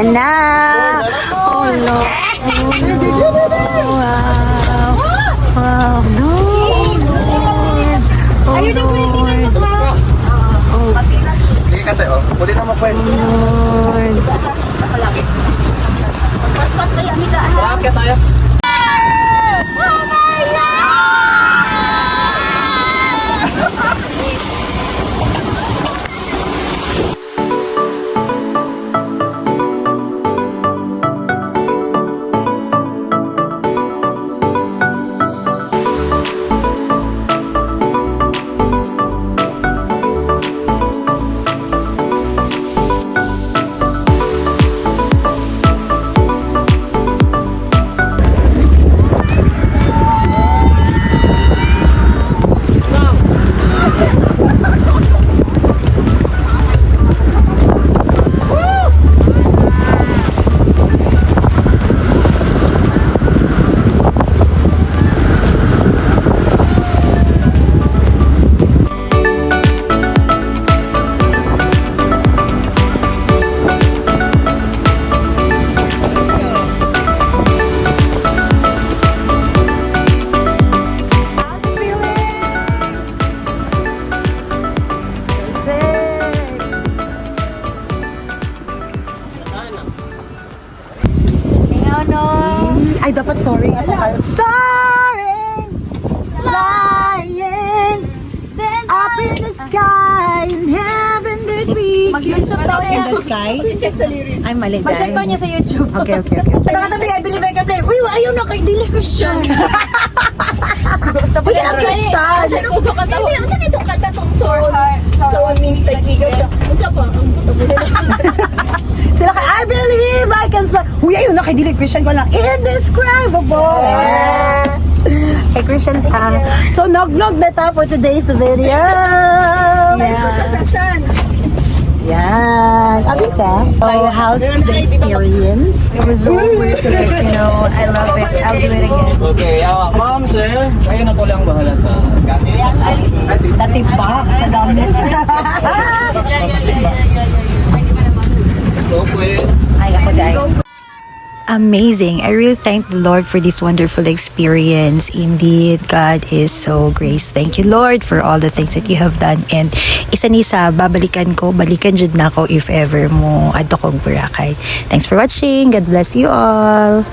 Ayan na. Oh, no. Wow. Wow. No. Oh, Lord. Sige ka tayo. Pwede na makwento. Lord. Pas-pas kayo, amiga. Bakit tayo? Ay, dapat soaring at tayo. Soaring, flying, up in the sky, in heaven did we Mag-YouTube daw in yan. the sky? Ay, mali Mag-check daw niya sa YouTube. Okay. Nakatabi, I believe I can play. Uy, ayaw na kay Dili Christian. Tapos yung Christian. Hindi, ang sakit itong kanta tong soul. Soul means kaibigan. Ang pa, ang buto mo Sila kay, I believe I can fly. Uy, ayun na kay Dili Christian ko lang. Indescribable. Kay Christian ta. So, nog-nog na ta for today's video. Yan. Abi ka? Oh, how's the experience? It was so worth it. You know, I love it. I'll do it again. Okay, ma'am, sir. Kayo na po lang bahala sa gamit. Sa tipak, sa damit. Okay. Ay, ako dahil. Amazing. I really thank the Lord for this wonderful experience. Indeed, God is so grace. Thank you, Lord, for all the things that you have done. And isa ni sa babalikan ko, balikan jud na ako if ever mo adto kog Boracay. Thanks for watching. God bless you all.